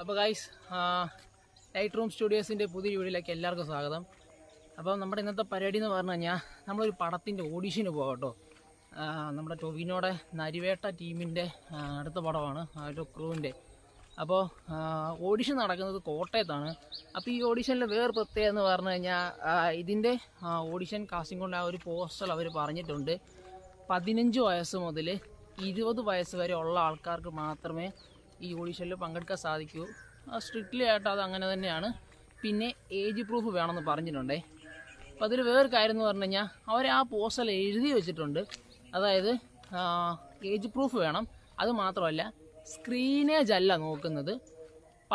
അപ്പോൾ guys, light room സ്റ്റുഡിയോസിൻ്റെ പുതിയ വീഡിയോയിലേക്ക് എല്ലാവർക്കും സ്വാഗതം. അപ്പോൾ നമ്മുടെ ഇന്നത്തെ പരിപാടി എന്ന് പറഞ്ഞു കഴിഞ്ഞാൽ നമ്മളൊരു പടത്തിൻ്റെ ഓഡിഷന് പോകാം കേട്ടോ. നമ്മുടെ ടൊവിനോടെ നരിവേട്ട ടീമിൻ്റെ അടുത്ത പടമാണ്, ഒരു ക്രൂവിൻ്റെ. അപ്പോൾ ഓഡിഷൻ നടക്കുന്നത് കോട്ടയത്താണ്. അപ്പോൾ ഈ ഓഡിഷനിൽ വേറെ പ്രത്യേകത എന്ന് പറഞ്ഞു കഴിഞ്ഞാൽ ഇതിൻ്റെ ഓഡിഷൻ കാസ്റ്റിംഗ് കൊണ്ട് ഒരു പോസ്റ്റർ അവർ പറഞ്ഞിട്ടുണ്ട്. 15 വയസ്സ് മുതൽ 20 വയസ്സ് വരെ ഉള്ള ആൾക്കാർക്ക് മാത്രമേ ഈ ഓഡിഷനിൽ പങ്കെടുക്കാൻ സാധിക്കൂ. സ്ട്രിക്റ്റ്ലി ആയിട്ട് അത് അങ്ങനെ തന്നെയാണ്. പിന്നെ ഏജ് പ്രൂഫ് വേണമെന്ന് പറഞ്ഞിട്ടുണ്ടേ. അപ്പോൾ അതിൽ വേറൊരു കാര്യം എന്ന് പറഞ്ഞു കഴിഞ്ഞാൽ അവർ ആ പോസ്റ്ററിൽ എഴുതി വെച്ചിട്ടുണ്ട്, അതായത് ഏജ് പ്രൂഫ് വേണം. അത് മാത്രമല്ല, സ്ക്രീനേജ് അല്ല നോക്കുന്നത്,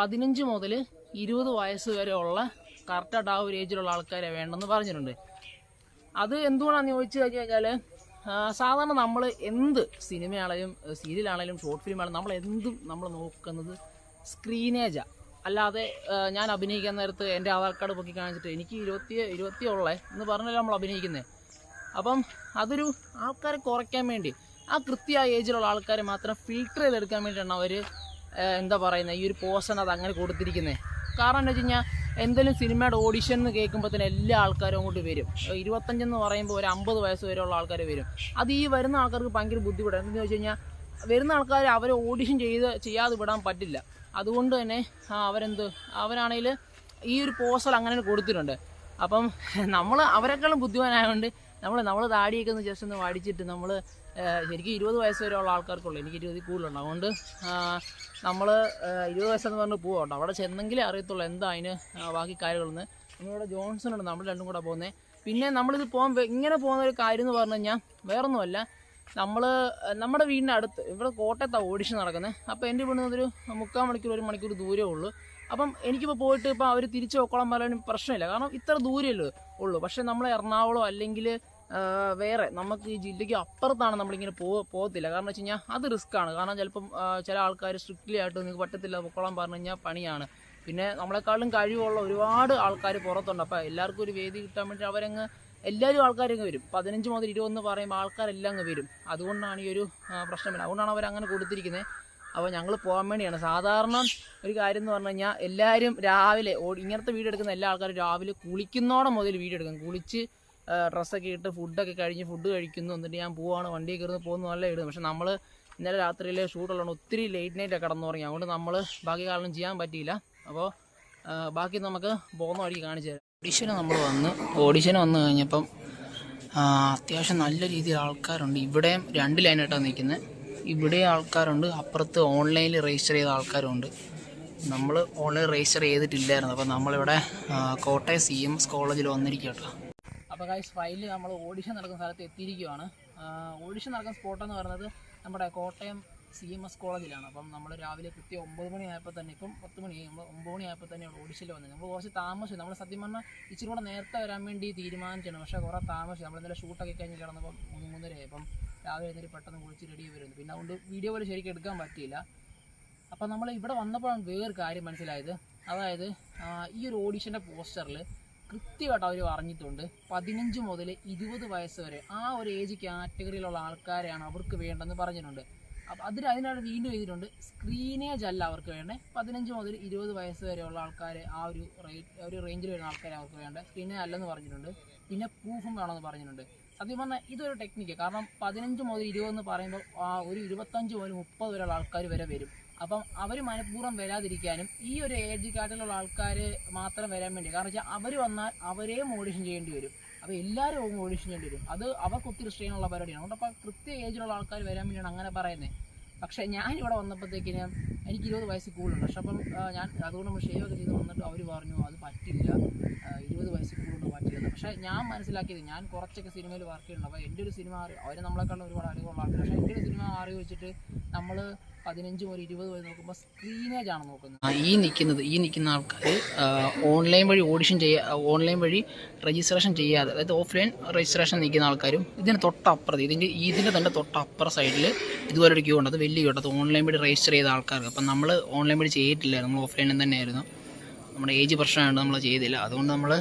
15 മുതൽ 20 വയസ്സ് വരെ ഉള്ള കറക്റ്റായിട്ട് ആ ഒരു ഏജിലുള്ള ആൾക്കാരെ വേണമെന്ന് പറഞ്ഞിട്ടുണ്ട്. അത് എന്തുകൊണ്ടാണെന്ന് ചോദിച്ചു കഴിഞ്ഞാൽ, സാധാരണ നമ്മൾ എന്ത് സിനിമയാണെങ്കിലും സീരിയലാണെങ്കിലും ഷോർട്ട് ഫിലിം ആണെങ്കിലും നമ്മൾ നോക്കുന്നത് സ്ക്രീനേജാണ്. അല്ലാതെ ഞാൻ അഭിനയിക്കാൻ നേരത്ത് എൻ്റെ ആധാർ കാർഡ് പൊക്കി കാണിച്ചിട്ട് എനിക്ക് 20 ഉള്ളേ എന്ന് പറഞ്ഞാൽ നമ്മൾ അഭിനയിക്കുന്നത്. അപ്പം അതൊരു ആൾക്കാരെ കുറയ്ക്കാൻ വേണ്ടി, ആ കൃത്യമായ ഏജിലുള്ള ആൾക്കാരെ മാത്രം ഫിൽട്ടർ ചെയ്തെടുക്കാൻ വേണ്ടിയിട്ടാണ് അവർ എന്താ പറയുന്നത്, ഈ ഒരു പോസ്റ്റർ അത് അങ്ങനെ കൊടുത്തിരിക്കുന്നത്. കാരണം എന്താ വെച്ച് കഴിഞ്ഞാൽ, എന്തെങ്കിലും സിനിമയുടെ ഓഡിഷൻ എന്ന് കേൾക്കുമ്പോൾ തന്നെ എല്ലാ ആൾക്കാരും അങ്ങോട്ട് വരും. 25 എന്ന് പറയുമ്പോൾ ഒരു 50 വയസ്സ് വരെയുള്ള ആൾക്കാർ വരും. അത് ഈ വരുന്ന ആൾക്കാർക്ക് ഭയങ്കര ബുദ്ധിമുട്ടാണ്. എന്താണെന്ന് വെച്ച് കഴിഞ്ഞാൽ, വരുന്ന ആൾക്കാർ അവരെ ഓഡിഷൻ ചെയ്യാതെ വിടാൻ പറ്റില്ല. അതുകൊണ്ട് തന്നെ അവരാണെങ്കിൽ ഈ ഒരു പോസ്റ്റർ അങ്ങനെ കൊടുത്തിട്ടുണ്ട്. അപ്പം നമ്മൾ അവരെക്കാളും ബുദ്ധിമാനായതുകൊണ്ട് നമ്മൾ താടിയൊക്കെ ഒന്ന് ജസ്റ്റ് ഒന്ന് വാടിച്ചിട്ട് നമ്മൾ ശരിക്കും 20 വയസ്സ് വരെയുള്ള ആൾക്കാർക്കുള്ളൂ, എനിക്ക് 20 കൂടുതലുണ്ട്. അതുകൊണ്ട് നമ്മൾ 20 വയസ്സെന്ന് പറഞ്ഞ് പോകട്ടോ. അവിടെ ചെന്നെങ്കിലേ അറിയത്തുള്ളൂ എന്താ അതിന് ബാക്കി കാര്യങ്ങളെന്ന്. നമ്മളിവിടെ ജോൺസൺ ഉണ്ട്, നമ്മൾ രണ്ടും കൂടെ പോകുന്നത്. പിന്നെ നമ്മളിത് ഇങ്ങനെ പോകുന്ന ഒരു കാര്യം എന്ന് പറഞ്ഞു കഴിഞ്ഞാൽ വേറൊന്നുമല്ല, നമ്മുടെ വീടിൻ്റെ അടുത്ത് ഇവിടെ കോട്ടയത്താണ് ഓഡിഷൻ നടക്കുന്നത്. അപ്പോൾ എൻ്റെ വീടിൽ നിന്നൊരു 3/4 മണിക്കൂർ 1 മണിക്കൂർ ദൂരമേ ഉള്ളൂ. അപ്പം എനിക്കിപ്പോൾ പോയിട്ട് ഇപ്പോൾ അവർ തിരിച്ച് വെക്കോളം പറയാനും പ്രശ്നമില്ല, കാരണം ഇത്ര ദൂരമല്ലേ ഉള്ളൂ. പക്ഷേ നമ്മൾ എറണാകുളം അല്ലെങ്കിൽ വേറെ നമുക്ക് ഈ ജില്ലയ്ക്ക് അപ്പുറത്താണ് നമ്മളിങ്ങനെ പോകത്തില്ല. കാരണം വെച്ച് കഴിഞ്ഞാൽ അത് റിസ്ക്കാണ്. കാരണം ചിലപ്പം ചില ആൾക്കാർ സ്ട്രിക്റ്റ്ലി ആയിട്ട് നിങ്ങൾക്ക് പറ്റത്തില്ല പൊക്കോളം പറഞ്ഞു കഴിഞ്ഞാൽ പണിയാണ്. പിന്നെ നമ്മളെക്കാളും കഴിവുള്ള ഒരുപാട് ആൾക്കാർ പുറത്തുണ്ട്. അപ്പോൾ എല്ലാവർക്കും ഒരു വേദി കിട്ടാൻ വേണ്ടി എല്ലാവരും ആൾക്കാരങ്ങ് വരും. 15 മുതൽ 20 എന്ന് പറയുമ്പോൾ ആൾക്കാരെല്ലാം അങ്ങ് വരും. അതുകൊണ്ടാണ് ഈ ഒരു പ്രശ്നം വരുന്നത്. അതുകൊണ്ടാണ് അവരങ്ങനെ കൊടുത്തിരിക്കുന്നത്. അപ്പോൾ ഞങ്ങൾ പോകാൻ വേണ്ടിയാണ്. സാധാരണ ഒരു കാര്യം എന്ന് പറഞ്ഞു കഴിഞ്ഞാൽ, എല്ലാവരും രാവിലെ ഇങ്ങനത്തെ വീഡിയോ എടുക്കുന്ന എല്ലാ ആൾക്കാരും രാവിലെ കുളിക്കുന്നോടെ മുതൽ വീഡിയോ എടുക്കും. കുളിച്ച് ഡ്രസ്സൊക്കെ ഇട്ട് ഫുഡൊക്കെ കഴിഞ്ഞ് ഫുഡ് കഴിക്കുന്നു, എന്നിട്ട് ഞാൻ പോവാണ്, വണ്ടിയിൽ കയറുന്നു, പോകുന്നു, നല്ല ഇടും. പക്ഷെ നമ്മൾ ഇന്നലെ രാത്രിയിൽ ഷൂട്ടുള്ളതുകൊണ്ട് ഒത്തിരി ലേറ്റ് നൈറ്റാണ് കിടന്നു തുടങ്ങി. അതുകൊണ്ട് നമ്മൾ ബാക്കി കാലം ചെയ്യാൻ പറ്റിയില്ല. അപ്പോൾ ബാക്കി നമുക്ക് പോകുന്ന വഴിക്ക് കാണിച്ചു തരാം. ഓഡിഷന് വന്നു കഴിഞ്ഞപ്പം അത്യാവശ്യം നല്ല രീതിയിൽ ആൾക്കാരുണ്ട്. ഇവിടെയും 2 ലൈനായിട്ടാണ് നിൽക്കുന്നത്. ഇവിടെ ആൾക്കാരുണ്ട്, അപ്പുറത്ത് ഓൺലൈനിൽ രജിസ്റ്റർ ചെയ്ത ആൾക്കാരുണ്ട്. നമ്മൾ ഓൺലൈൻ രജിസ്റ്റർ ചെയ്തിട്ടില്ലായിരുന്നു. അപ്പോൾ നമ്മളിവിടെ കോട്ടയം CMS കോളേജിൽ വന്നിരിക്കുക കേട്ടോ. അപ്പോൾ ഗൈസ്, ഫൈനലി നമ്മൾ ഓഡിഷൻ നടക്കുന്ന സ്ഥലത്ത് എത്തിയിരിക്കുകയാണ്. ഓഡിഷൻ നടക്കുന്ന സ്പോട്ടെന്ന് പറയുന്നത് നമ്മുടെ കോട്ടയം CMS കോളേജിലാണ്. അപ്പം നമ്മൾ രാവിലെ കൃത്യം 9 മണിയായപ്പോൾ തന്നെ, ഇപ്പം 10 മണിയായി, നമ്മൾ 9 മണിയായപ്പോൾ തന്നെ ഓഡിഷനിൽ വന്നത്. നമ്മൾ കുറച്ച് താമസിച്ചു. നമ്മൾ സത്യം പറഞ്ഞാൽ ഇച്ചിരി കൂടെ നേരത്തെ വരാൻ വേണ്ടി തീരുമാനിച്ചാണ്. പക്ഷേ കുറേ താമസിച്ചു. നമ്മളിന്നലെ ഷൂട്ടൊക്കെ കഴിഞ്ഞ് കിടന്നപ്പം 3:30 ആയപ്പം രാവിലെ എഴുന്നേറ്റ് പെട്ടെന്ന് കുളിച്ച് റെഡി വരുന്നു. പിന്നെ അതുകൊണ്ട് വീഡിയോ പോലെ ശരിക്കും എടുക്കാൻ പറ്റിയില്ല. അപ്പം നമ്മൾ ഇവിടെ വന്നപ്പോഴാണ് വേറൊരു കാര്യം മനസ്സിലായത്. അതായത് ഈ ഒരു ഓഡിഷൻ്റെ പോസ്റ്ററിൽ കൃത്യമായിട്ട് അവർ പറഞ്ഞിട്ടുണ്ട് 15 മുതൽ 20 വയസ്സ് വരെ ആ ഒരു ഏജ് കാറ്റഗറിയിലുള്ള ആൾക്കാരെയാണ് അവർക്ക് വേണ്ടതെന്ന് പറഞ്ഞിട്ടുണ്ട്. അപ്പോൾ അതിനാണ് വീണ്ടും എഴുതിയിട്ടുണ്ട്, സ്ക്രീനേജ് അല്ല അവർക്ക് വേണ്ടത്, 15 മുതൽ 20 വയസ്സ് വരെയുള്ള ആൾക്കാരെ ആ ഒരു റേഞ്ചിൽ വരുന്ന ആൾക്കാരെ അവർക്ക് വേണ്ടത്, സ്ക്രീനേജ് അല്ലെന്ന് പറഞ്ഞിട്ടുണ്ട്. പിന്നെ പ്രൂഫും വേണമെന്ന് പറഞ്ഞിട്ടുണ്ട്. സത്യം പറഞ്ഞാൽ ഇതൊരു ടെക്നിക്ക്. കാരണം 15 മുതൽ 20 എന്ന് പറയുമ്പോൾ ഒരു 25 മുതൽ 30 വരെയുള്ള ആൾക്കാർ വരെ വരും. അപ്പം അവർ മനഃപൂർവ്വം വരാതിരിക്കാനും ഈ ഒരു ഏജ് കാറ്റഗറിയിലുള്ള ആൾക്കാർ മാത്രം വരാൻ വേണ്ടി. കാരണം വെച്ചാൽ അവർ വന്നാൽ അവരെയും ഓഡിഷൻ ചെയ്യേണ്ടി വരും. അപ്പോൾ എല്ലാവരും ഓഡിഷൻ ചെയ്യേണ്ടി വരും. അത് അവർക്ക് ഒത്തിരി സ്ട്രെയിനുള്ള പരിപാടിയാണ്. അതുകൊണ്ട് അപ്പോൾ കൃത്യ ഏജിലുള്ള ആൾക്കാർ വരാൻ വേണ്ടിയാണ് അങ്ങനെ പറയുന്നത്. പക്ഷേ ഞാനിവിടെ വന്നപ്പോഴത്തേക്കിന് എനിക്ക് 20 വയസ്സ് കൂടുതലുണ്ട്. പക്ഷെ അപ്പം ഞാൻ അതുകൊണ്ട് നമ്മൾ ഷേവൊക്കെ ചെയ്ത് വന്നിട്ട് അവർ പറഞ്ഞു അത് പറ്റില്ല, 20 വയസ്സ് കൂടുതൽ പറ്റില്ല. പക്ഷേ ഞാൻ മനസ്സിലാക്കിയത്, ഞാൻ കുറച്ചൊക്കെ സിനിമയിൽ വർക്ക് ചെയ്യുന്നുണ്ട്. അപ്പോൾ എൻ്റെ ഒരു സിനിമ അവർ നമ്മളെക്കാളും ഒരുപാട് അറിവുള്ള ആൾക്കാർ. പക്ഷേ എൻ്റെ ഒരു സിനിമ അറിവ് വെച്ചിട്ട് നമ്മൾ 15 മുതൽ 20 വരെ നോക്കുമ്പോൾ സ്ക്രീനേജ് ആണ് നോക്കുന്നത്. ഈ നിൽക്കുന്ന ആൾക്കാർ ഓൺലൈൻ വഴി ഓൺലൈൻ വഴി രജിസ്ട്രേഷൻ ചെയ്യാതെ, അതായത് ഓഫ്ലൈൻ രജിസ്ട്രേഷൻ നിൽക്കുന്ന ആൾക്കാരും ഇതിന് തൊട്ടപ്പുറത്ത് ഇതിൻ്റെ തന്നെ തൊട്ടപ്പുറ സൈഡിൽ ഇതുപോലൊരു ക്യൂ ഉണ്ട്. അത് വലിയ ക്യൂ ഉണ്ട്. അത് ഓൺലൈൻ വഴി രജിസ്റ്റർ ചെയ്ത ആൾക്കാർക്ക്. അപ്പം നമ്മൾ ഓൺലൈൻ വഴി ചെയ്തിട്ടില്ലായിരുന്നു, നമ്മൾ ഓഫ്ലൈനിൽ തന്നെയായിരുന്നു. നമ്മുടെ ഏജ് പ്രശ്നമായിട്ട് നമ്മൾ ചെയ്തില്ല. അതുകൊണ്ട് നമ്മൾ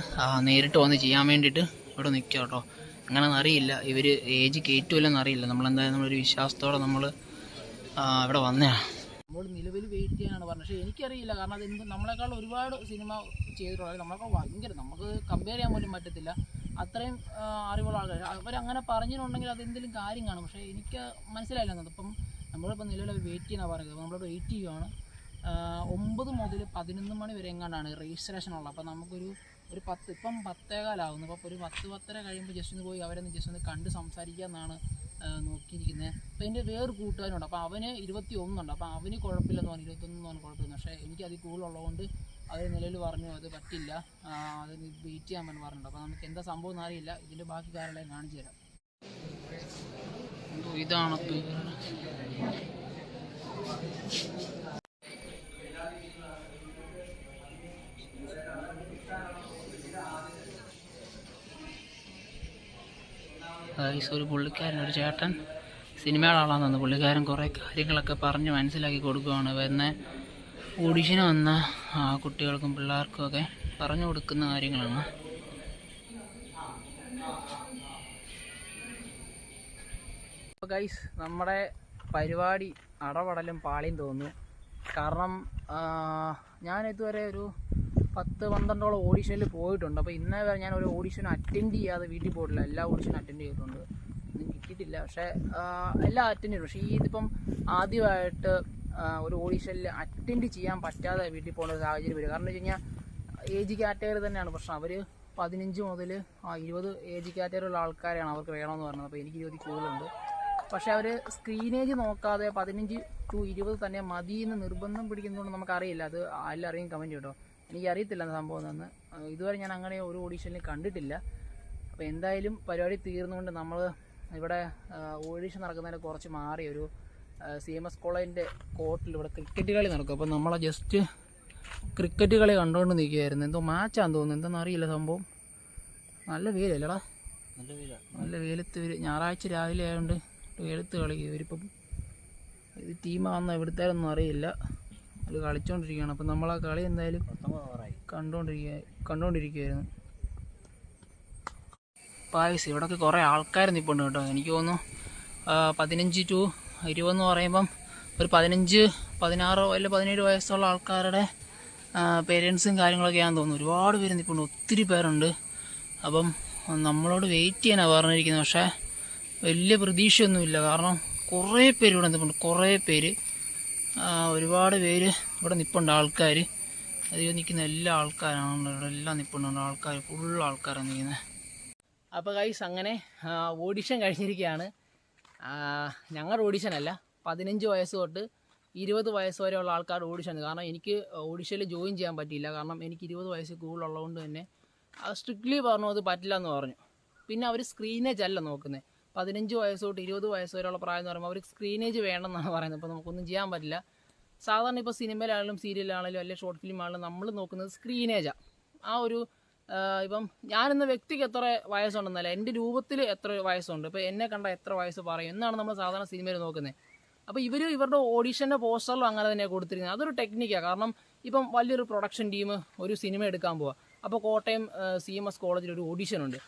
നേരിട്ട് വന്ന് ചെയ്യാൻ വേണ്ടിയിട്ട് ഇവിടെ നിൽക്കുക കേട്ടോ. അങ്ങനെയൊന്നും അറിയില്ല, ഇവർ ഏജ് കയറ്റുമല്ലെന്ന് അറിയില്ല. നമ്മളെന്തായാലും നമ്മളൊരു വിശ്വാസത്തോടെ നമ്മൾ ഇവിടെ വന്നതാണ്. നമ്മൾ നിലവിൽ വെയിറ്റ് ചെയ്യാനാണ് പറഞ്ഞത്. പക്ഷേ എനിക്കറിയില്ല, കാരണം അത് നമ്മളെക്കാൾ ഒരുപാട് സിനിമ ചെയ്തിട്ടുള്ളത്, നമ്മളെക്കാൾ ഭയങ്കര, നമുക്ക് കമ്പയർ ചെയ്യാൻ പോലും പറ്റത്തില്ല അത്രയും അറിവുള്ള ആൾക്കാർ. അവരങ്ങനെ പറഞ്ഞിട്ടുണ്ടെങ്കിൽ അതെന്തെങ്കിലും കാര്യം കാണും. പക്ഷേ എനിക്ക് മനസ്സിലായില്ല. ഇപ്പം നമ്മളിപ്പോൾ നിലവിൽ വെയിറ്റ് ചെയ്യാനാണ് പറയുന്നത്. അപ്പോൾ നമ്മളിവിടെ വെയിറ്റ് ചെയ്യുകയാണ്. 9 മുതൽ 11 മണി വരെ എങ്ങാണ്ടാണ് രജിസ്ട്രേഷൻ ഉള്ളത്. അപ്പോൾ നമുക്കൊരു 10, ഇപ്പം 10:15 അപ്പോൾ ഒരു 10-10:30 കഴിയുമ്പോൾ ജസ്റ്റ് ഒന്ന് പോയി അവരൊന്ന് ജസ്റ്റ് ഒന്ന് കണ്ട് സംസാരിക്കാമെന്നാണ് നോക്കിയിരിക്കുന്നത്. അപ്പോൾ എൻ്റെ വേറൊരു കൂട്ടുകാരുണ്ട്, അപ്പോൾ അവന് 21 അപ്പോൾ അവന് കുഴപ്പമില്ലെന്ന് പറഞ്ഞു, 21 കുഴപ്പമില്ല. പക്ഷേ എനിക്ക് അതിൽ കൂടുതലുള്ളതുകൊണ്ട് അവർ നിലവിൽ പറഞ്ഞു അത് പറ്റില്ല, അത് വെയിറ്റ് ചെയ്യാൻ പറഞ്ഞിട്ടുണ്ട്. അപ്പോൾ നമുക്ക് എന്താ സംഭവം എന്ന് അറിയില്ല. ഇതിൻ്റെ ബാക്കി കാര്യങ്ങളെ കാണിച്ചു തരാം. ഇതാണ് ഒരു പുള്ളിക്കാരൻ, ഒരു ചേട്ടൻ സിനിമയുടെ ആളാന്ന് തോന്നുന്നു. പുള്ളിക്കാരൻ കുറേ കാര്യങ്ങളൊക്കെ പറഞ്ഞ് മനസ്സിലാക്കി കൊടുക്കുകയാണ്. വരുന്ന ഓഡിഷന് വന്ന കുട്ടികൾക്കും പിള്ളേർക്കും ഒക്കെ പറഞ്ഞു കൊടുക്കുന്ന കാര്യങ്ങളാണ്. അപ്പോൾ ഗൈസ്, നമ്മുടെ പരിപാടി അടപടലും പാളിയും തോന്നുന്നു. കാരണം ഞാൻ ഇതുവരെ ഒരു 10-12 ഓഡിഷനിൽ പോയിട്ടുണ്ട്. അപ്പോൾ ഇന്നേ വരെ ഞാൻ ഒരു ഓഡിഷൻ അറ്റൻഡ് ചെയ്യാതെ വീട്ടിൽ പോയിട്ടില്ല. എല്ലാ ഓഡിഷനും അറ്റൻഡ് ചെയ്തിട്ടുണ്ട്, ഒന്നും കിട്ടിയിട്ടില്ല. പക്ഷേ എല്ലാം അറ്റൻഡ് ചെയ്തു. പക്ഷേ ഇതിപ്പം ആദ്യമായിട്ട് ഒരു ഓഡിഷനിൽ അറ്റൻഡ് ചെയ്യാൻ പറ്റാതെ വീട്ടിൽ പോകേണ്ട ഒരു സാഹചര്യം വരും. കാരണം എന്ന് വെച്ച് കഴിഞ്ഞാൽ ഏജ് കാറ്റഗറി തന്നെയാണ് പ്രശ്നം. അവർ 15 മുതൽ 20 ഏജ് കാറ്റഗറിയുള്ള ആൾക്കാരെയാണ് അവർക്ക് വേണമെന്ന് പറഞ്ഞത്. അപ്പോൾ എനിക്ക് 20 കൂടുതലുണ്ട്. പക്ഷേ അവർ സ്ക്രീനേജ് നോക്കാതെ 15 to 20 തന്നെ മതിയെന്ന് നിർബന്ധം പിടിക്കുന്നതുകൊണ്ട് നമുക്കറിയില്ല. അത് എല്ലാവരെയും കമൻറ്റ് കേട്ടോ, എനിക്കറിയത്തില്ല സംഭവം എന്ന്. ഇതുവരെ ഞാൻ അങ്ങനെ ഒരു ഓഡീഷനിൽ കണ്ടിട്ടില്ല. അപ്പോൾ എന്തായാലും പരിപാടി തീർന്നുകൊണ്ട് നമ്മൾ ഇവിടെ ഓഡീഷൻ നടക്കുന്നതിന് കുറച്ച് മാറി ഒരു CMS കോളേജിൻ്റെ കോർട്ടിൽ ഇവിടെ ക്രിക്കറ്റ് കളി നടക്കും. അപ്പോൾ നമ്മളെ ജസ്റ്റ് ക്രിക്കറ്റ് കളി കണ്ടുകൊണ്ട് നിൽക്കുകയായിരുന്നു. എന്തോ മാച്ചാന്ന് തോന്നുന്നു, എന്താണെന്ന് അറിയില്ല സംഭവം. നല്ല വെയിലല്ലടാ, നല്ല വെയിലത്ത്. ഞായറാഴ്ച രാവിലെ ആയതുകൊണ്ട് വെയിലത്ത് കളി. ഇവരിപ്പം ഇത് ടീമാണെന്നോ എവിടുത്തേരൊന്നും അറിയില്ല, അത് കളിച്ചുകൊണ്ടിരിക്കുകയാണ്. അപ്പം നമ്മൾ ആ കളി എന്തായാലും കണ്ടുകൊണ്ടിരിക്കുകയായിരുന്നു. പായസ് ഇവിടെയൊക്കെ കുറേ ആൾക്കാർ നിൽപ്പുണ്ട് കേട്ടോ. എനിക്ക് തോന്നുന്നു 15 to 20 എന്ന് പറയുമ്പം ഒരു 15, 16 അല്ലെങ്കിൽ 17 വയസ്സുള്ള ആൾക്കാരുടെ പേരൻസും കാര്യങ്ങളൊക്കെയാണെന്ന് തോന്നുന്നു. ഒരുപാട് പേര് നിൽപ്പുണ്ട്, ഒത്തിരി പേരുണ്ട്. അപ്പം നമ്മളോട് വെയിറ്റ് ചെയ്യാനാണ് പറഞ്ഞിരിക്കുന്നത്. പക്ഷേ വലിയ പ്രതീക്ഷയൊന്നുമില്ല, കാരണം കുറേ പേര് ഇവിടെ നിൽപ്പുണ്ട്, കുറേ പേര്, ഒരുപാട് പേര് ഇവിടെ നിൽപ്പുണ്ട്. ആൾക്കാർ അധികം നിൽക്കുന്ന എല്ലാ ആൾക്കാരാണ് ഇവിടെ, എല്ലാം നിൽപ്പുണ്ട് ആൾക്കാർ, ഫുൾ ആൾക്കാരാണ് നിൽക്കുന്നത്. അപ്പോൾ ഗൈസ്, അങ്ങനെ ഓഡിഷൻ കഴിഞ്ഞിരിക്കുകയാണ്. ഞങ്ങളുടെ ഓഡിഷനല്ല, 15 വയസ്സ് തൊട്ട് 20 വയസ്സ് വരെയുള്ള ആൾക്കാർ ഓഡിഷൻ. കാരണം എനിക്ക് ഓഡിഷനിൽ ജോയിൻ ചെയ്യാൻ പറ്റിയില്ല, കാരണം എനിക്ക് 20 വയസ്സ് കൂടുതലുള്ളതുകൊണ്ട് തന്നെ സ്ട്രിക്ട്ലി പറഞ്ഞു അത് പറ്റില്ല എന്ന് പറഞ്ഞു. പിന്നെ അവർ സ്ക്രീനേജ് അല്ല നോക്കുന്നത്. 15 വയസ്സ് തൊട്ട് 20 വയസ്സ് വരെയുള്ള പ്രായം എന്ന് പറയുമ്പോൾ അവർ സ്ക്രീനേജ് വേണമെന്നാണ് പറയുന്നത്. അപ്പോൾ നമുക്കൊന്നും ചെയ്യാൻ പറ്റില്ല. സാധാരണ ഇപ്പോൾ സിനിമയിലാണെങ്കിലും സീരിയലാണെങ്കിലും അല്ലെങ്കിൽ ഷോർട്ട് ഫിലിം ആണെങ്കിലും നമ്മൾ നോക്കുന്നത് സ്ക്രീനേജാണ്. ആ ഒരു ഇപ്പം ഞാനെന്ന വ്യക്തിക്ക് എത്ര വയസ്സുണ്ടെന്നല്ല, എൻ്റെ രൂപത്തിൽ എത്ര വയസ്സുണ്ട്, ഇപ്പോൾ എന്നെ കണ്ട എത്ര വയസ്സ് പറയും എന്നാണ് നമ്മൾ സാധാരണ സിനിമയിൽ നോക്കുന്നത്. അപ്പോൾ ഇവരുടെ ഓഡീഷൻ്റെ പോസ്റ്ററിലും അങ്ങനെ തന്നെയാണ് കൊടുത്തിരിക്കുന്നത്. അതൊരു ടെക്നിക്കാണ്. കാരണം ഇപ്പം വലിയൊരു പ്രൊഡക്ഷൻ ടീം ഒരു സിനിമ എടുക്കാൻ പോവുക. അപ്പോൾ കോട്ടയം CMS കോളേജിൽ ഒരു ഓഡീഷൻ ഉണ്ട്.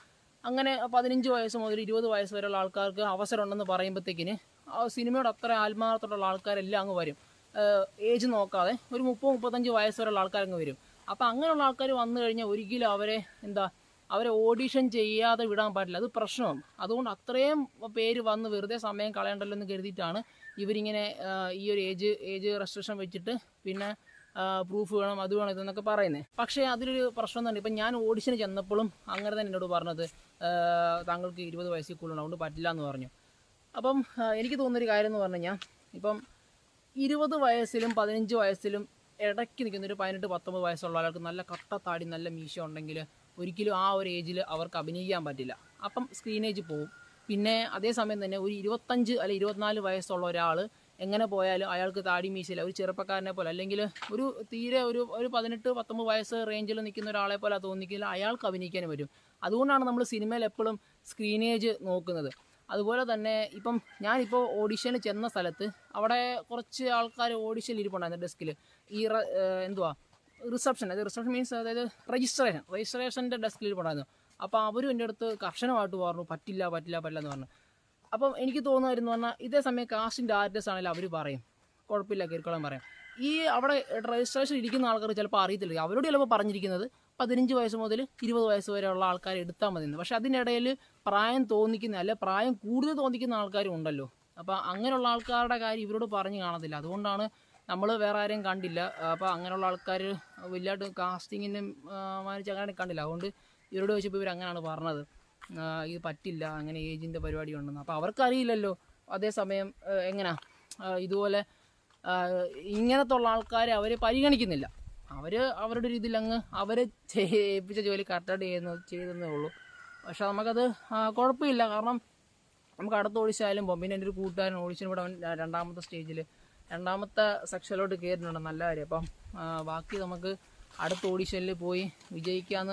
അങ്ങനെ 15 വയസ്സ് മുതൽ 20 വയസ്സ് വരെയുള്ള ആൾക്കാർക്ക് അവസരം ഉണ്ടെന്ന് പറയുമ്പോഴത്തേക്കിന് ആ സിനിമയോട് അത്ര ആത്മാർത്ഥമുള്ള ആൾക്കാരെല്ലാം അങ്ങ് വരും. ഏജ് നോക്കാതെ ഒരു 30-35 വയസ്സ് വരെയുള്ള ആൾക്കാരങ്ങ് വരും. അപ്പോൾ അങ്ങനെയുള്ള ആൾക്കാർ വന്നു കഴിഞ്ഞാൽ ഒരിക്കലും അവരെ ഓഡീഷൻ ചെയ്യാതെ വിടാൻ പാടില്ല, അത് പ്രശ്നമാണ്. അതുകൊണ്ട് അത്രയും പേര് വന്ന് വെറുതെ സമയം കളയണ്ടല്ലോ എന്ന് കരുതിയിട്ടാണ് ഇവരിങ്ങനെ ഈ ഒരു ഏജ് റെസ്ട്രിക്ഷൻ വെച്ചിട്ട് പിന്നെ പ്രൂഫ് വേണം, അത് വേണം, ഇതെന്നൊക്കെ പറയുന്നത്. പക്ഷേ അതിലൊരു പ്രശ്നം തന്നെ, ഇപ്പം ഞാൻ ഓഡിഷന് ചെന്നപ്പോഴും അങ്ങനെ തന്നെ എന്നോട് പറഞ്ഞത് താങ്കൾക്ക് 20 വയസ്സിൽ കൂടുതൽ അതുകൊണ്ട് പറ്റില്ല എന്ന് പറഞ്ഞു. അപ്പം എനിക്ക് തോന്നുന്നൊരു കാര്യം എന്ന് പറഞ്ഞു കഴിഞ്ഞാൽ, ഇപ്പം 20 വയസ്സിലും 15 വയസ്സിലും ഇടയ്ക്ക് നിൽക്കുന്നൊരു 18-19 വയസ്സുള്ള ആൾക്ക് നല്ല കട്ടത്താടി നല്ല മീശ ഉണ്ടെങ്കിൽ ഒരിക്കലും ആ ഒരു ഏജിൽ അവർക്ക് അഭിനയിക്കാൻ പറ്റില്ല. അപ്പം സ്ക്രീനേജ് പോവും. പിന്നെ അതേസമയം തന്നെ ഒരു 25 അല്ലെങ്കിൽ 24 വയസ്സുള്ള ഒരാൾ എങ്ങനെ പോയാലും അയാൾക്ക് താടി മീശയില്ല, ഒരു ചെറുപ്പക്കാരനെ പോലെ, അല്ലെങ്കിൽ ഒരു തീരെ ഒരു 18-19 വയസ്സ് റേഞ്ചിൽ നിൽക്കുന്ന ഒരാളെ പോലെ തോന്നിക്കില്ല, അയാൾക്ക് അഭിനയിക്കാനും പറ്റും. അതുകൊണ്ടാണ് നമ്മൾ സിനിമയിൽ എപ്പോഴും സ്ക്രീനേജ് നോക്കുന്നത്. അതുപോലെ തന്നെ ഇപ്പം ഞാനിപ്പോൾ ഓഡിഷന് ചെന്ന സ്ഥലത്ത് അവിടെ കുറച്ച് ആൾക്കാർ ഓഡിഷനിൽ ഇരിപ്പുണ്ടായിരുന്നു ഡെസ്കിൽ. ഈ റിസപ്ഷൻ മീൻസ് അതായത് രജിസ്ട്രേഷൻ്റെ ഡെസ്കിൽ ഇരിപ്പുണ്ടായിരുന്നു. അപ്പോൾ അവരും എൻ്റെ അടുത്ത് കർശനമായിട്ട് പറഞ്ഞു പറ്റില്ല എന്ന് പറഞ്ഞു. അപ്പം എനിക്ക് തോന്നുമായിരുന്നു പറഞ്ഞാൽ ഇതേ സമയം കാസ്റ്റിംഗ് ഡയറക്ടേഴ്സ് ആണെങ്കിലും അവർ പറയും കുഴപ്പമില്ല കയറിക്കോളാൻ പറയാം. ഈ അവിടെ രജിസ്ട്രേഷൻ ഇരിക്കുന്ന ആൾക്കാർ ചിലപ്പോൾ അറിയത്തില്ല, അവരോട് ചിലപ്പോൾ പറഞ്ഞിരിക്കുന്നത് 15 വയസ്സ് മുതൽ 20 വയസ്സ് വരെയുള്ള ആൾക്കാരെ എടുത്താൽ മതി എന്ന്. പക്ഷെ അതിനിടയിൽ പ്രായം തോന്നിക്കുന്ന അല്ലെ പ്രായം കൂടുതൽ തോന്നിക്കുന്ന ആൾക്കാരും ഉണ്ടല്ലോ. അപ്പോൾ അങ്ങനെയുള്ള ആൾക്കാരുടെ കാര്യം ഇവരോട് പറഞ്ഞ് കാണത്തില്ല. അതുകൊണ്ടാണ് നമ്മൾ വേറെ ആരെയും കണ്ടില്ല. അപ്പോൾ അങ്ങനെയുള്ള ആൾക്കാർ വലിയതായിട്ട് കാസ്റ്റിങ്ങിനും മാനിച്ച് അങ്ങനെ കണ്ടില്ല. അതുകൊണ്ട് ഇവരോട് ചോദിച്ചപ്പോൾ ഇവർ അങ്ങനെയാണ് പറഞ്ഞത്, ഇത് പറ്റില്ല, അങ്ങനെ ഏജിൻ്റെ പരിപാടി ഉണ്ടെന്ന്. അപ്പോൾ അവർക്കറിയില്ലല്ലോ. അതേസമയം എങ്ങനെയാ ഇതുപോലെ ഇങ്ങനത്തെ ഉള്ള ആൾക്കാരെ അവർ പരിഗണിക്കുന്നില്ല. അവർ അവരുടെ രീതിയിൽ അങ്ങ് അവരെ ഏൽപ്പിച്ച ജോലി കറക്റ്റായിട്ട് ചെയ്തെന്നേ ഉള്ളൂ. പക്ഷെ നമുക്കത് കുഴപ്പമില്ല. കാരണം നമുക്ക് അടുത്ത ഓഡിഷനായാലും പോകും. പിന്നെ എൻ്റെ ഒരു കൂട്ടുകാരൻ ഓഡിഷൻ ഇവിടെ രണ്ടാമത്തെ സ്റ്റേജിൽ രണ്ടാമത്തെ സെക്ഷനിലോട്ട് കയറിയിട്ടുണ്ട്. നല്ല കാര്യം. അപ്പം ബാക്കി നമുക്ക് അടുത്ത ഓഡിഷനിൽ പോയി വിജയിക്കാമെന്ന്